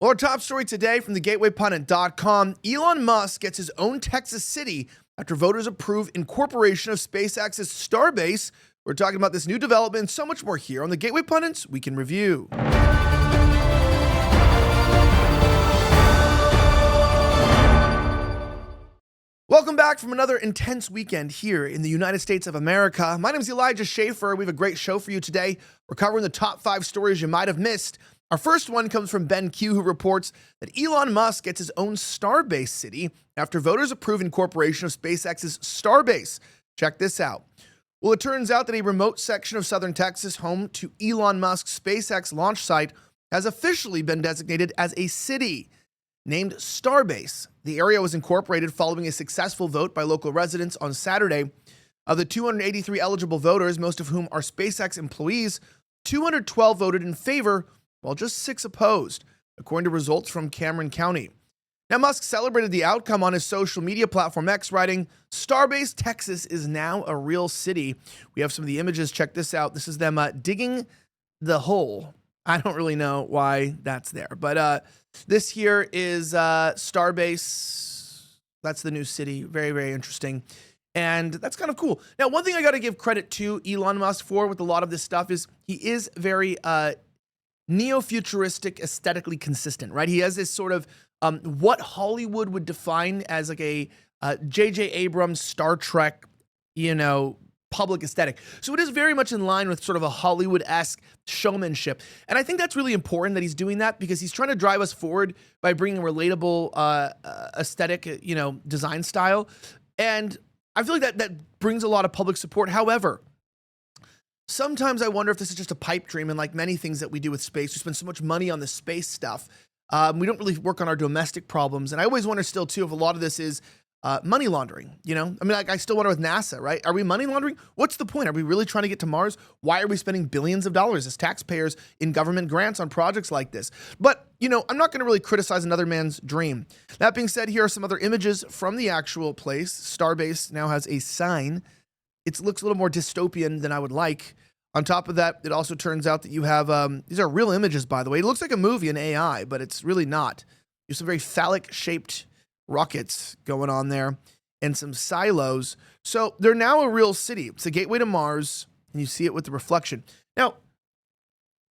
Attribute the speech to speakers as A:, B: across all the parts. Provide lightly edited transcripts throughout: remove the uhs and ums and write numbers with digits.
A: Well, our top story today from the gatewaypundit.com, Elon Musk gets his own Texas city after voters approve incorporation of SpaceX's Starbase. We're talking about this new development and so much more here on the Gateway Pundits Week in Review. Welcome back from another intense weekend here in the United States of America. My name is Elijah Schaffer. We have a great show for you today. We're covering the top 5 stories you might have missed. Our first one comes from Ben Q, who reports that Elon Musk gets his own Starbase city after voters approve incorporation of SpaceX's Starbase. Check this out. Well, it turns out that a remote section of southern Texas, home to Elon Musk's SpaceX launch site, has officially been designated as a city. Named Starbase, the area was incorporated following a successful vote by local residents on Saturday. Of the 283 eligible voters, most of whom are SpaceX employees, 212 voted in favor, while just 6 opposed, according to results from Cameron County. Now, Musk celebrated the outcome on his social media platform X, writing, "Starbase, Texas is now a real city." We have some of the images. Check this out. This is them digging the hole. I don't really know why that's there, but this here is Starbase. That's the new city. Very, very interesting. And that's kind of cool. Now, one thing I got to give credit to Elon Musk for with a lot of this stuff is he is very neo-futuristic, aesthetically consistent, right? He has this sort of what Hollywood would define as like a J.J. Abrams Star Trek, public aesthetic. So it is very much in line with sort of a Hollywood-esque showmanship. And I think that's really important that he's doing that because he's trying to drive us forward by bringing a relatable aesthetic, design style. And I feel like that brings a lot of public support. However, sometimes I wonder if this is just a pipe dream, and like many things that we do with space, we spend so much money on the space stuff. We don't really work on our domestic problems. And I always wonder still, too, if a lot of this is money laundering, I still wonder with NASA, right? Are we money laundering? What's the point? Are we really trying to get to Mars? Why are we spending billions of dollars as taxpayers in government grants on projects like this? But, I'm not going to really criticize another man's dream. That being said, here are some other images from the actual place. Starbase now has a sign. It looks a little more dystopian than I would like. On top of that, it also turns out that you have, these are real images, by the way. It looks like a movie in AI, but it's really not. There's some very phallic-shaped rockets going on there and some silos. So they're now a real city. It's a gateway to Mars, and you see it with the reflection. Now,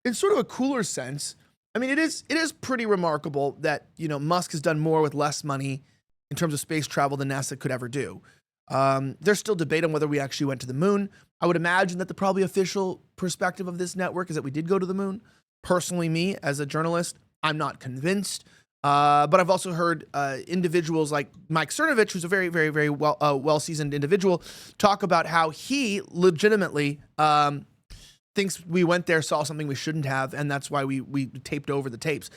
A: in sort of a cooler sense, it is pretty remarkable that, Musk has done more with less money in terms of space travel than NASA could ever do. There's still debate on whether we actually went to the moon. I would imagine that the probably official perspective of this network is that we did go to the moon. Personally, me, as a journalist, I'm not convinced. But I've also heard individuals like Mike Cernovich, who's a very, very, very well-seasoned individual, talk about how he legitimately thinks we went there, saw something we shouldn't have, and that's why we taped over the tapes.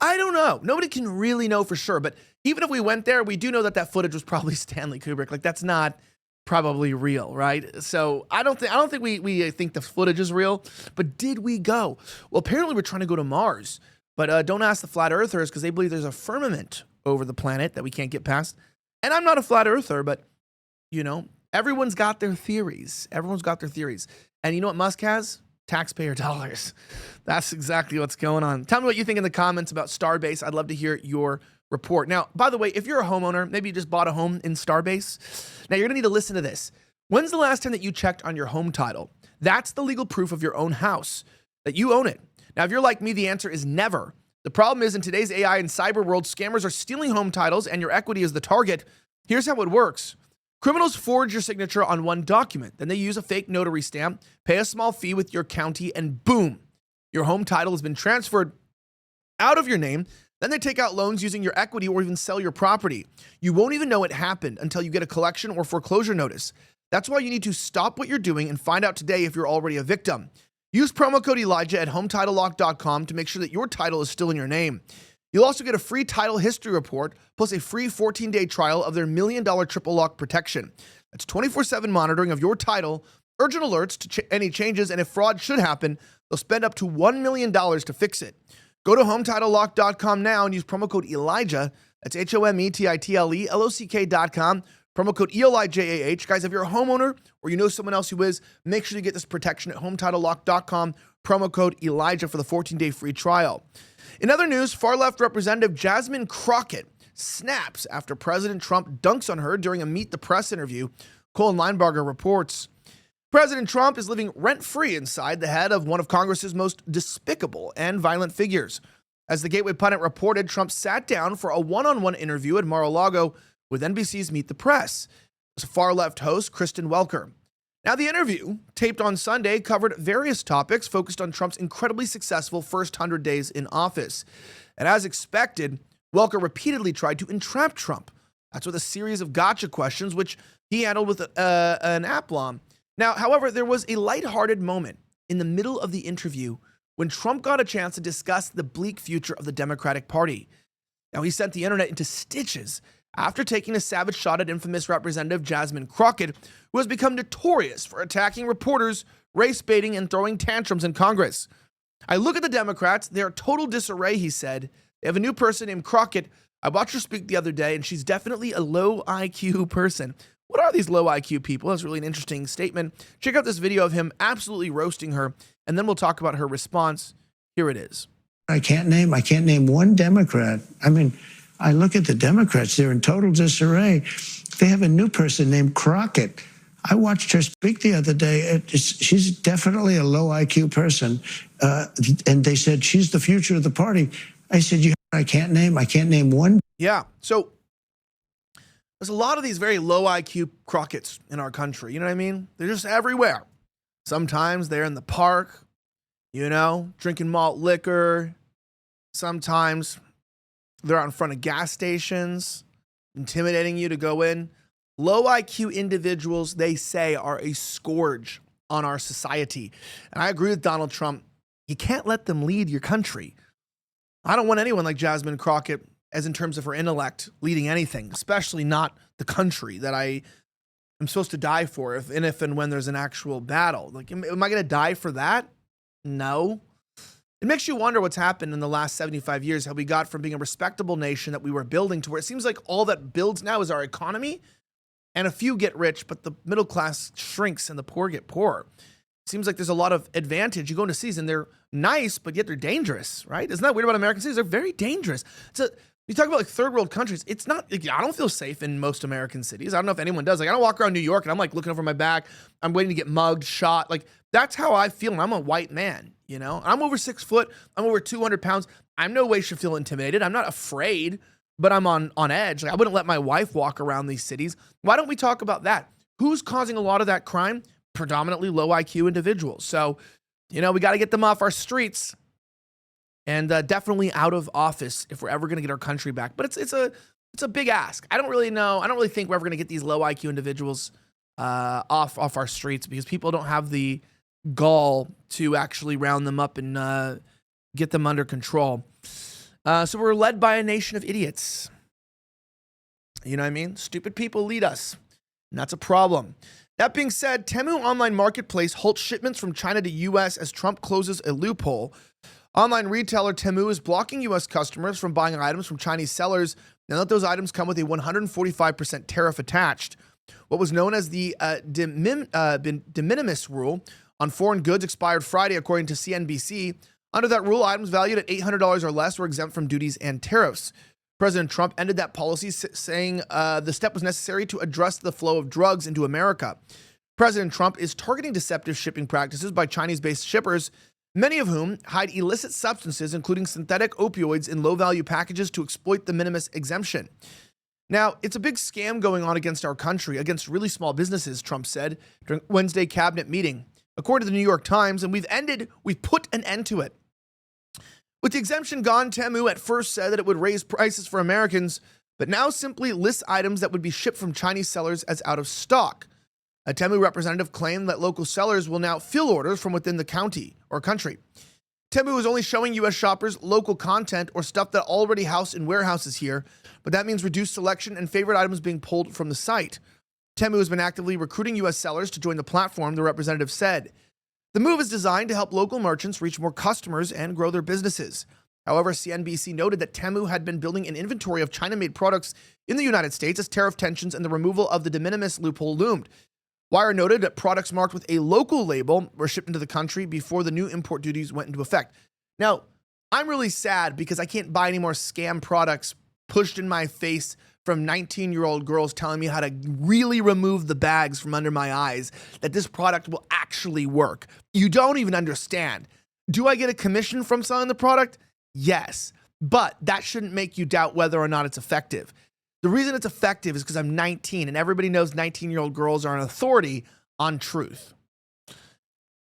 A: I don't know. Nobody can really know for sure. But even if we went there, we do know that footage was probably Stanley Kubrick. Like, that's not probably real, right? So I don't think we think the footage is real. But did we go? Well, apparently we're trying to go to Mars. But don't ask the flat earthers because they believe there's a firmament over the planet that we can't get past. And I'm not a flat earther, but, everyone's got their theories. Everyone's got their theories. And you know what Musk has? Taxpayer dollars. That's exactly what's going on. Tell me what you think in the comments about Starbase. I'd love to hear your report. Now, by the way, if you're a homeowner, maybe you just bought a home in Starbase. Now, you're going to need to listen to this. When's the last time that you checked on your home title? That's the legal proof of your own house, that you own it. Now, if you're like me, the answer is never. The problem is in today's AI and cyber world, scammers are stealing home titles and your equity is the target. Here's how it works. Criminals forge your signature on one document. Then they use a fake notary stamp, pay a small fee with your county, and boom, your home title has been transferred out of your name. Then they take out loans using your equity or even sell your property. You won't even know it happened until you get a collection or foreclosure notice. That's why you need to stop what you're doing and find out today if you're already a victim. Use promo code Elijah at HometitleLock.com to make sure that your title is still in your name. You'll also get a free title history report, plus a free 14-day trial of their $1 million triple lock protection. That's 24/7 monitoring of your title, urgent alerts to any changes, and if fraud should happen, they'll spend up to $1 million to fix it. Go to HometitleLock.com now and use promo code Elijah. That's HOMETITLELOCK.com. Promo code ELIJAH. Guys, if you're a homeowner or you know someone else who is, make sure you get this protection at HometitleLock.com. Promo code Elijah for the 14-day free trial. In other news, far-left Representative Jasmine Crockett snaps after President Trump dunks on her during a Meet the Press interview. Colin Linebarger reports. President Trump is living rent-free inside the head of one of Congress's most despicable and violent figures. As the Gateway Pundit reported, Trump sat down for a one-on-one interview at Mar-a-Lago with NBC's Meet the Press. It was far-left host Kristen Welker. Now, the interview, taped on Sunday, covered various topics focused on Trump's incredibly successful first 100 days in office. And as expected, Welker repeatedly tried to entrap Trump. That's with a series of gotcha questions, which he handled with an aplomb. Now, however, there was a lighthearted moment in the middle of the interview when Trump got a chance to discuss the bleak future of the Democratic Party. Now, he sent the internet into stitches after taking a savage shot at infamous Representative Jasmine Crockett, who has become notorious for attacking reporters, race baiting, and throwing tantrums in Congress. I look at the Democrats, they are total disarray, he said. They have a new person named Crockett. I watched her speak the other day, and she's definitely a low IQ person. What are these low IQ people? That's really an interesting statement. Check out this video of him absolutely roasting her, and then we'll talk about her response. Here it is.
B: I can't name one Democrat. I mean, I look at the Democrats, they're in total disarray. They have a new person named Crockett. I watched her speak the other day. She's definitely a low IQ person. And they said, she's the future of the party. I said, I can't name one.
A: Yeah, so there's a lot of these very low IQ Crockett's in our country. You know what I mean? They're just everywhere. Sometimes they're in the park, drinking malt liquor. Sometimes they're out in front of gas stations, intimidating you to go in. Low IQ individuals, they say, are a scourge on our society. And I agree with Donald Trump. You can't let them lead your country. I don't want anyone like Jasmine Crockett, as in terms of her intellect, leading anything, especially not the country that I am supposed to die for if and when there's an actual battle. Like, am I going to die for that? No. It makes you wonder what's happened in the last 75 years, how we got from being a respectable nation that we were building to where it seems like all that builds now is our economy, and a few get rich, but the middle class shrinks and the poor get poorer. It seems like there's a lot of advantage. You go into cities and they're nice, but yet they're dangerous, right? Isn't that weird about American cities? They're very dangerous. You talk about like third world countries. It's not, I don't feel safe in most American cities. I don't know if anyone does. Like, I don't walk around New York and I'm like looking over my back. I'm waiting to get mugged, shot. Like, that's how I feel. And I'm a white man, I'm over 6 foot. I'm over 200 pounds. I'm no way should feel intimidated. I'm not afraid, but I'm on edge. Like, I wouldn't let my wife walk around these cities. Why don't we talk about that? Who's causing a lot of that crime? Predominantly low IQ individuals. So, we got to get them off our streets. And definitely out of office if we're ever going to get our country back. But it's a big ask. I don't really know. I don't really think we're ever going to get these low IQ individuals off our streets because people don't have the gall to actually round them up and get them under control. So we're led by a nation of idiots. You know what I mean? Stupid people lead us. And that's a problem. That being said, Temu online marketplace halts shipments from China to U.S. as Trump closes a loophole. Online retailer Temu is blocking U.S. customers from buying items from Chinese sellers now that those items come with a 145% tariff attached. What was known as the de minimis rule on foreign goods expired Friday, according to CNBC. Under that rule, items valued at $800 or less were exempt from duties and tariffs. President Trump ended that policy, saying the step was necessary to address the flow of drugs into America. President Trump is targeting deceptive shipping practices by Chinese-based shippers, many of whom hide illicit substances, including synthetic opioids, in low-value packages to exploit the minimis exemption. Now, it's a big scam going on against our country, against really small businesses, Trump said during Wednesday cabinet meeting. According to the New York Times, and we've put an end to it. With the exemption gone, Temu at first said that it would raise prices for Americans, but now simply lists items that would be shipped from Chinese sellers as out of stock. A Temu representative claimed that local sellers will now fill orders from within the county or country. Temu is only showing U.S. shoppers local content or stuff that already housed in warehouses here, but that means reduced selection and favorite items being pulled from the site. Temu has been actively recruiting U.S. sellers to join the platform, the representative said. The move is designed to help local merchants reach more customers and grow their businesses. However, CNBC noted that Temu had been building an inventory of China-made products in the United States as tariff tensions and the removal of the de minimis loophole loomed. Wire noted that products marked with a local label were shipped into the country before the new import duties went into effect. Now, I'm really sad because I can't buy any more scam products pushed in my face from 19-year-old girls telling me how to really remove the bags from under my eyes, that this product will actually work. You don't even understand. Do I get a commission from selling the product? Yes, but that shouldn't make you doubt whether or not it's effective. The reason it's effective is because I'm 19 and everybody knows 19-year-old girls are an authority on truth.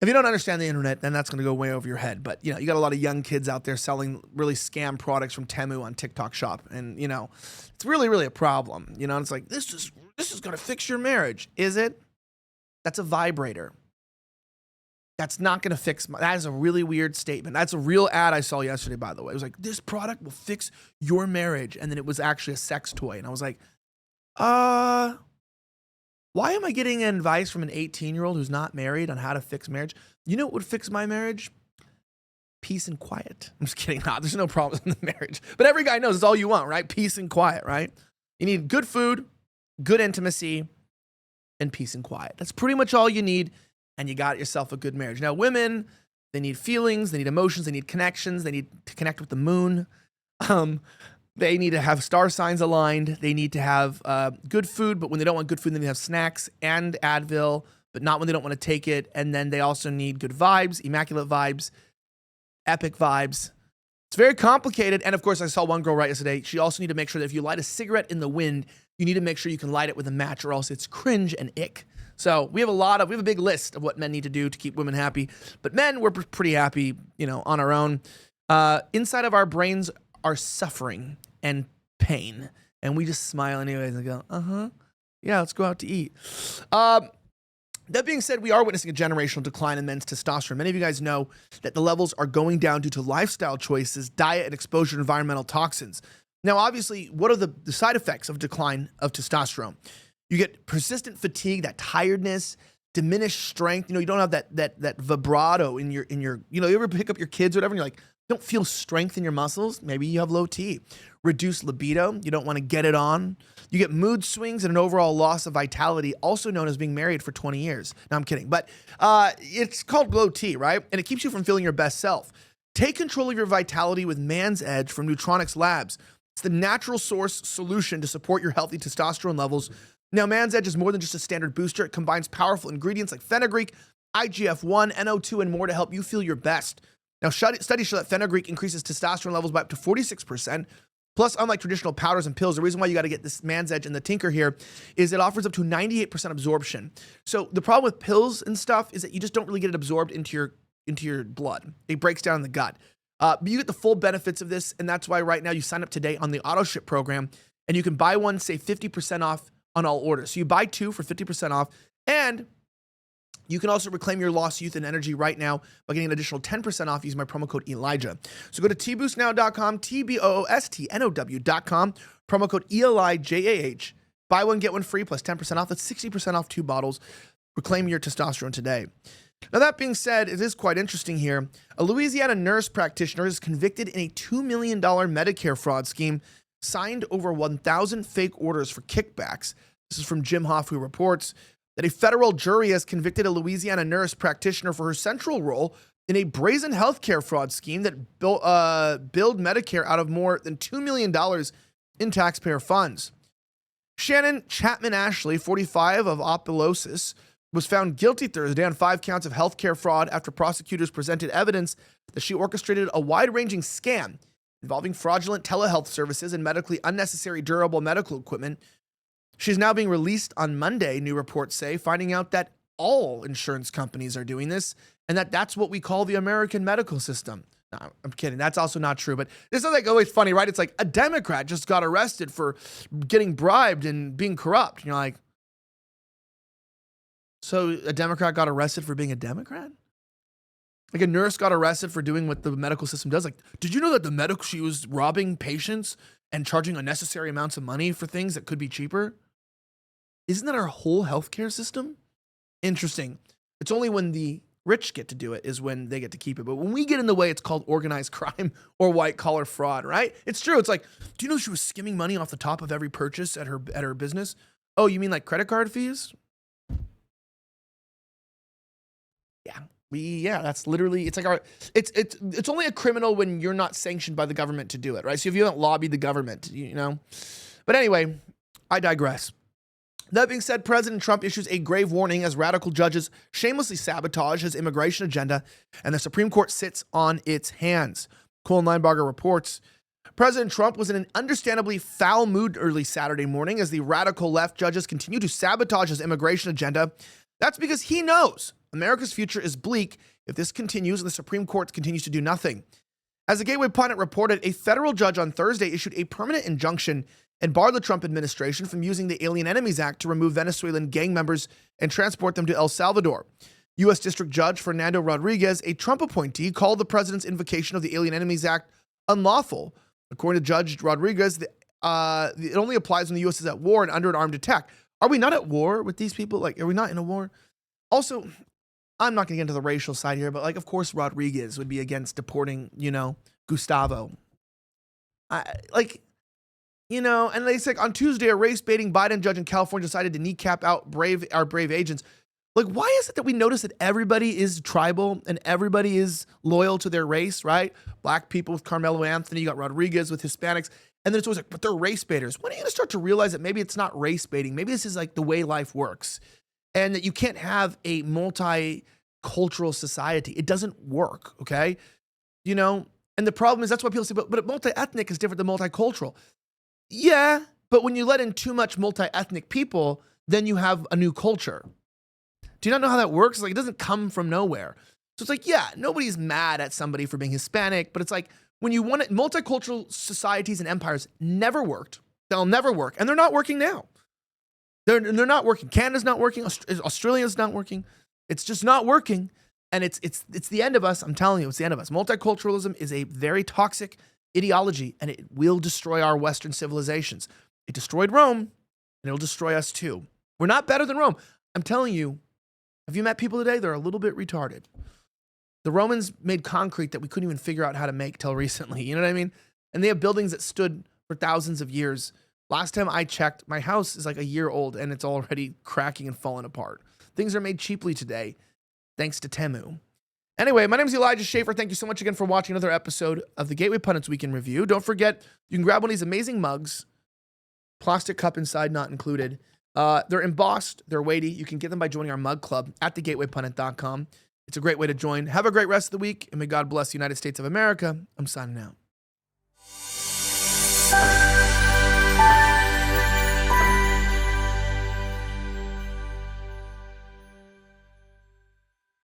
A: If you don't understand the internet, then that's going to go way over your head. But, you got a lot of young kids out there selling really scam products from Temu on TikTok Shop. And, it's really, really a problem. And it's like, this is going to fix your marriage. Is it? That's a vibrator. That's not going to fix that is a really weird statement. That's a real ad I saw yesterday, by the way. It was like, this product will fix your marriage. And then it was actually a sex toy. And I was like, why am I getting advice from an 18-year-old who's not married on how to fix marriage? You know what would fix my marriage? Peace and quiet. I'm just kidding. No, there's no problems in the marriage. But every guy knows it's all you want, right? Peace and quiet, right? You need good food, good intimacy, and peace and quiet. That's pretty much all you need, and you got yourself a good marriage. Now, women, they need feelings, they need emotions, they need connections, they need to connect with the moon. They need to have star signs aligned. They need to have good food, but when they don't want good food, they need to have snacks and Advil, but not when they don't want to take it. And then they also need good vibes, immaculate vibes, epic vibes. It's very complicated. And of course, I saw one girl write yesterday. She also need to make sure that if you light a cigarette in the wind, you need to make sure you can light it with a match or else it's cringe and ick. So we have a big list of what men need to do to keep women happy. But men, we're pretty happy, on our own. Inside of our brains are suffering and pain, and we just smile anyways and go, yeah, let's go out to eat. That being said, we are witnessing a generational decline in men's testosterone. Many of you guys know that the levels are going down due to lifestyle choices, diet, and exposure to environmental toxins. Now, obviously, what are the side effects of decline of testosterone? You get persistent fatigue, that tiredness, diminished strength. You don't have that vibrato in your. You ever pick up your kids or whatever, and you're like, don't feel strength in your muscles. Maybe you have low T. Reduced libido. You don't want to get it on. You get mood swings and an overall loss of vitality, also known as being married for 20 years. No, I'm kidding. But it's called low T, right? And it keeps you from feeling your best self. Take control of your vitality with Man's Edge from Neutronics Labs. It's the natural source solution to support your healthy testosterone levels. Now, Man's Edge is more than just a standard booster. It combines powerful ingredients like fenugreek, IGF-1, NO2, and more to help you feel your best. Now, studies show that fenugreek increases testosterone levels by up to 46%. Plus, unlike traditional powders and pills, the reason why you got to get this Man's Edge and the Tinker here is it offers up to 98% absorption. So the problem with pills and stuff is that you just don't really get it absorbed into your blood. It breaks down in the gut. But you get the full benefits of this, and that's why right now you sign up today on the auto ship program, and you can buy one, save 50% off on all orders. So you buy two for 50% off, and you can also reclaim your lost youth and energy right now by getting an additional 10% off using my promo code Elijah. So go to tboostnow.com, TBOOSTNOW.com, promo code ELIJAH. Buy one, get one free, plus 10% off. That's 60% off 2 bottles. Reclaim your testosterone today. Now, that being said, it is quite interesting here. A Louisiana nurse practitioner is convicted in a $2 million Medicare fraud scheme, signed over 1,000 fake orders for kickbacks. This is from Jim Hoff, who reports that a federal jury has convicted a Louisiana nurse practitioner for her central role in a brazen healthcare fraud scheme that billed Medicare out of more than $2 million in taxpayer funds. Shannon Chapman Ashley, 45, of Opelousas, was found guilty Thursday on 5 counts of healthcare fraud after prosecutors presented evidence that she orchestrated a wide-ranging scam involving fraudulent telehealth services and medically unnecessary durable medical equipment. She's now being released on Monday, new reports say, finding out that all insurance companies are doing this and that's what we call the American medical system. No, I'm kidding. That's also not true. But this is like always funny, right? It's like a Democrat just got arrested for getting bribed and being corrupt. You're like, so a Democrat got arrested for being a Democrat? Like a nurse got arrested for doing what the medical system does. Like, did you know that she was robbing patients and charging unnecessary amounts of money for things that could be cheaper? Isn't that our whole healthcare system? Interesting. It's only when the rich get to do it is when they get to keep it. But when we get in the way, it's called organized crime or white collar fraud, right? It's true. It's like, do you know she was skimming money off the top of every purchase at her business? Oh, you mean like credit card fees? Yeah. That's literally, it's like it's only a criminal when you're not sanctioned by the government to do it, right? So if you haven't lobbied the government, But anyway, I digress. That being said, President Trump issues a grave warning as radical judges shamelessly sabotage his immigration agenda, and the Supreme Court sits on its hands. Cole Linebarger reports, President Trump was in an understandably foul mood early Saturday morning as the radical left judges continue to sabotage his immigration agenda. That's because he knows America's future is bleak if this continues and the Supreme Court continues to do nothing. As the Gateway Pundit reported, a federal judge on Thursday issued a permanent injunction and barred the Trump administration from using the Alien Enemies Act to remove Venezuelan gang members and transport them to El Salvador. U.S. District Judge Fernando Rodriguez, a Trump appointee, called the president's invocation of the Alien Enemies Act unlawful. According to Judge Rodriguez, it only applies when the U.S. is at war and under an armed attack. Are we not at war with these people? Are we not in a war? Also, I'm not going to get into the racial side here, but of course Rodriguez would be against deporting, Gustavo. And they say on Tuesday, a race-baiting Biden judge in California decided to kneecap out our brave agents. Why is it that we notice that everybody is tribal and everybody is loyal to their race, right? Black people with Carmelo Anthony, you got Rodriguez with Hispanics, and then it's always but they're race baiters. When are you going to start to realize that maybe it's not race baiting? Maybe this is the way life works, and that you can't have a multicultural society. It doesn't work, okay? And the problem is that's why people say, but multi-ethnic is different than multicultural. Yeah, but when you let in too much multi-ethnic people, then you have a new culture. Do you not know how that works? It doesn't come from nowhere. So it's nobody's mad at somebody for being Hispanic, but it's when you want it, multicultural societies and empires never worked. They'll never work, and they're not working now. They're not working. Canada's not working. Australia's not working. It's just not working, and it's the end of us. I'm telling you, it's the end of us. Multiculturalism is a very toxic ideology, and it will destroy our Western civilizations. It destroyed Rome, and it'll destroy us too. We're not better than Rome. I'm telling you, have you met people today? They're a little bit retarded. The Romans made concrete that we couldn't even figure out how to make till recently. You know what I mean? And they have buildings that stood for thousands of years. Last time I checked, my house is a year old, and it's already cracking and falling apart. Things are made cheaply today, thanks to Temu. Anyway, my name is Elijah Schaffer. Thank you so much again for watching another episode of the Gateway Pundits Weekend Review. Don't forget, you can grab one of these amazing mugs, plastic cup inside not included. They're embossed, they're weighty. You can get them by joining our mug club at thegatewaypundit.com. It's a great way to join. Have a great rest of the week, and may God bless the United States of America. I'm signing out.